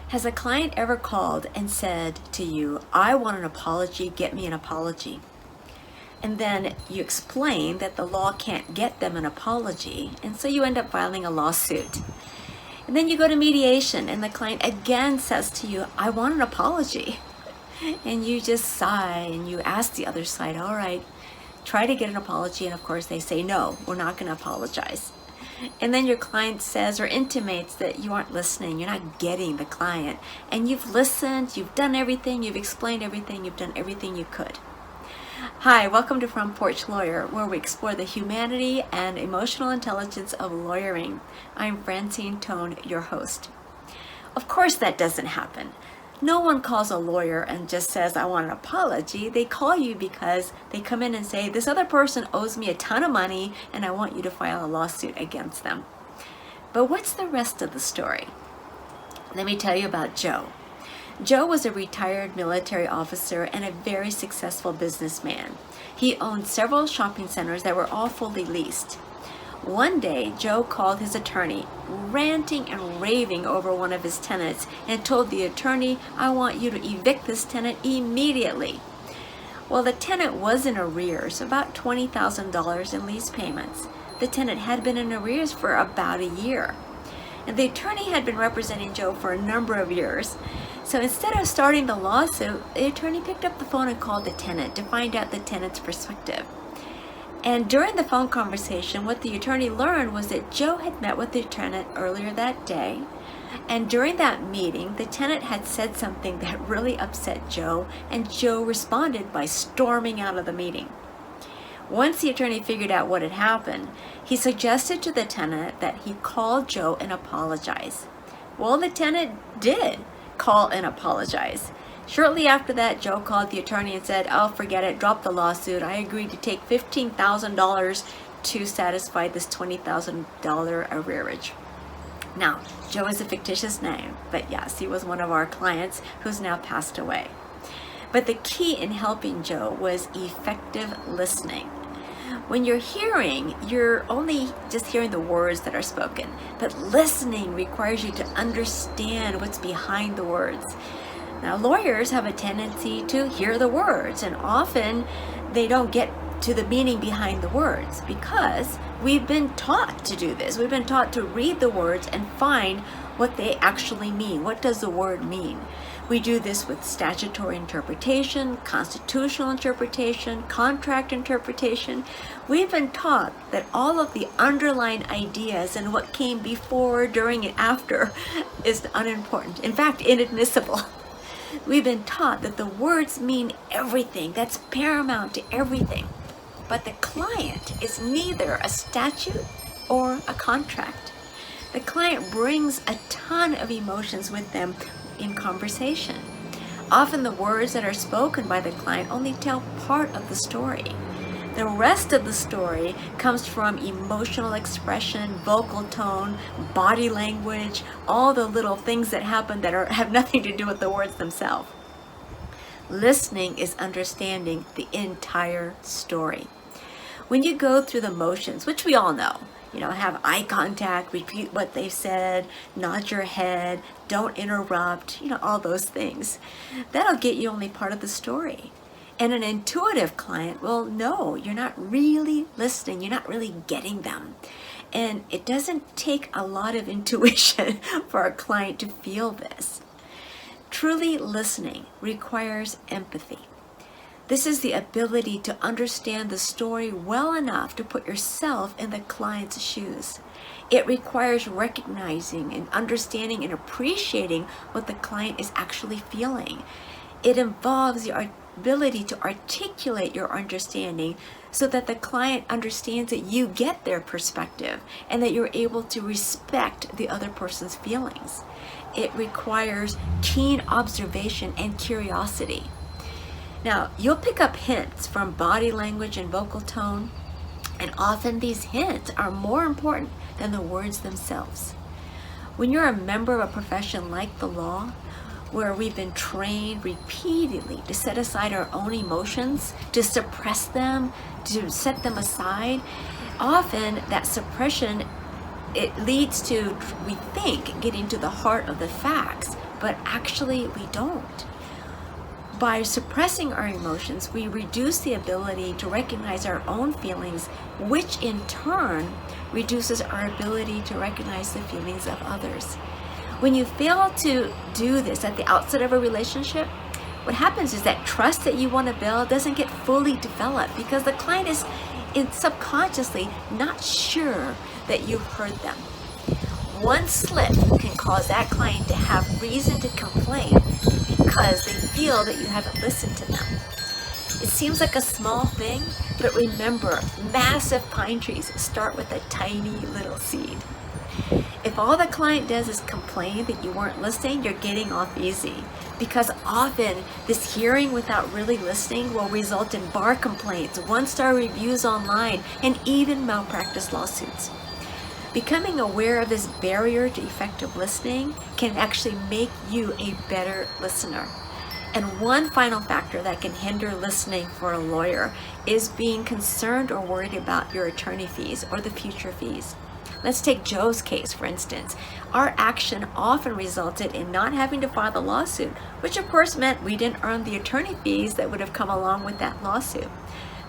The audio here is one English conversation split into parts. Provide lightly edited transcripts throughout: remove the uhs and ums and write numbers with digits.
Has a client ever called and said to you, I want an apology, get me an apology? And then you explain that the law can't get them an apology, and so you end up filing a lawsuit. And then you go to mediation, and the client again says to you, I want an apology. And you just sigh, and you ask the other side, all right, try to get an apology, and of course they say, no, we're not going to apologize. And then your client says or intimates that you aren't listening, you're not getting the client, and you've listened, you've done everything, you've explained everything, you've done everything you could. Hi, welcome to From Porch Lawyer, where we explore the humanity and emotional intelligence of lawyering. I'm Francine, your host. Of course that doesn't happen. No one calls a lawyer and just says, I want an apology. They call you because they come in and say, this other person owes me a ton of money and I want you to file a lawsuit against them. But what's the rest of the story? Let me tell you about Joe. Joe was a retired military officer and a very successful businessman. He owned several shopping centers that were all fully leased. One day, Joe called his attorney, ranting and raving over one of his tenants, and told the attorney, I want you to evict this tenant immediately. Well, the tenant was in arrears, about $20,000 in lease payments. The tenant had been in arrears for about a year. And the attorney had been representing Joe for a number of years. So instead of starting the lawsuit, the attorney picked up the phone and called the tenant to find out the tenant's perspective. And during the phone conversation, what the attorney learned was that Joe had met with the tenant earlier that day. And during that meeting, the tenant had said something that really upset Joe, and Joe responded by storming out of the meeting. Once the attorney figured out what had happened, he suggested to the tenant that he call Joe and apologize. Well, the tenant did call and apologize. Shortly after that, Joe called the attorney and said, oh, forget it, drop the lawsuit. I agreed to take $15,000 to satisfy this $20,000 arrearage. Now, Joe is a fictitious name, but yes, he was one of our clients who's now passed away. But the key in helping Joe was effective listening. When you're hearing, you're only just hearing the words that are spoken, but listening requires you to understand what's behind the words. Now, lawyers have a tendency to hear the words, and often they don't get to the meaning behind the words because we've been taught to do this. We've been taught to read the words and find what they actually mean. What does the word mean? We do this with statutory interpretation, constitutional interpretation, contract interpretation. We've been taught that all of the underlying ideas and what came before, during, and after is unimportant. In fact, inadmissible. We've been taught that the words mean everything. That's paramount to everything. But the client is neither a statute or a contract. The client brings a ton of emotions with them in conversation. Often the words that are spoken by the client only tell part of the story. The rest of the story comes from emotional expression, vocal tone, body language, all the little things that happen that have nothing to do with the words themselves. Listening is understanding the entire story. When you go through the motions, which we all know, have eye contact, repeat what they've said, nod your head, don't interrupt, all those things, that'll get you only part of the story. And an intuitive client will know you're not really listening, you're not really getting them. And it doesn't take a lot of intuition for a client to feel this. Truly listening requires empathy. This is the ability to understand the story well enough to put yourself in the client's shoes. It requires recognizing and understanding and appreciating what the client is actually feeling. It involves your ability to articulate your understanding so that the client understands that you get their perspective and that you're able to respect the other person's feelings. It requires keen observation and curiosity. Now, you'll pick up hints from body language and vocal tone, and often these hints are more important than the words themselves. When you're a member of a profession like the law, where we've been trained repeatedly to set aside our own emotions, to suppress them, to set them aside, often that suppression, it leads to, we think, getting to the heart of the facts but actually we don't. By suppressing our emotions, we reduce the ability to recognize our own feelings, which in turn reduces our ability to recognize the feelings of others. When you fail to do this at the outset of a relationship, what happens is that trust that you want to build doesn't get fully developed because the client is subconsciously not sure that you've heard them. One slip can cause that client to have reason to complain because they feel that you haven't listened to them. It seems like a small thing, but remember, massive pine trees start with a tiny little seed. If all the client does is complain that you weren't listening, you're getting off easy. Because often this hearing without really listening will result in bar complaints, one-star reviews online, and even malpractice lawsuits. Becoming aware of this barrier to effective listening can actually make you a better listener. And one final factor that can hinder listening for a lawyer is being concerned or worried about your attorney fees or the future fees. Let's take Joe's case, for instance. Our action often resulted in not having to file the lawsuit, which of course meant we didn't earn the attorney fees that would have come along with that lawsuit.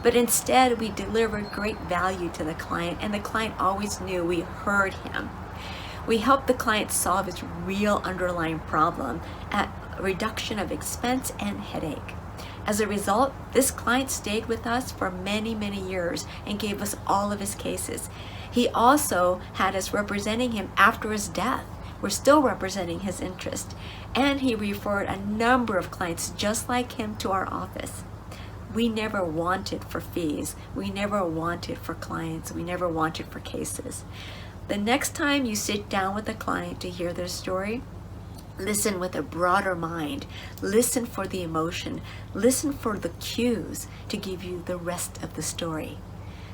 But instead, we delivered great value to the client, and the client always knew we heard him. We helped the client solve its real underlying problem at a reduction of expense and headache. As a result, this client stayed with us for many, many years and gave us all of his cases. He also had us representing him after his death. We're still representing his interest. And he referred a number of clients just like him to our office. We never wanted for fees. We never wanted for clients. We never wanted for cases. The next time you sit down with a client to hear their story, listen with a broader mind. Listen for the emotion. Listen for the cues to give you the rest of the story.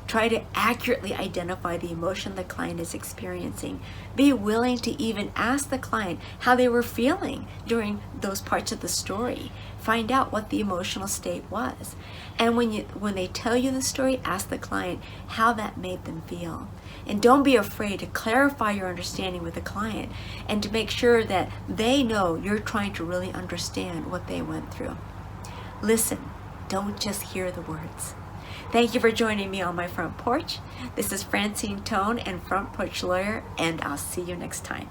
Try to accurately identify the emotion the client is experiencing. Be willing to even ask the client how they were feeling during those parts of the story. Find out what the emotional state was. And when they tell you the story, ask the client how that made them feel. And don't be afraid to clarify your understanding with the client and to make sure that they know you're trying to really understand what they went through. Listen, don't just hear the words. Thank you for joining me on my front porch. This is Francine Tone and Front Porch Lawyer, and I'll see you next time.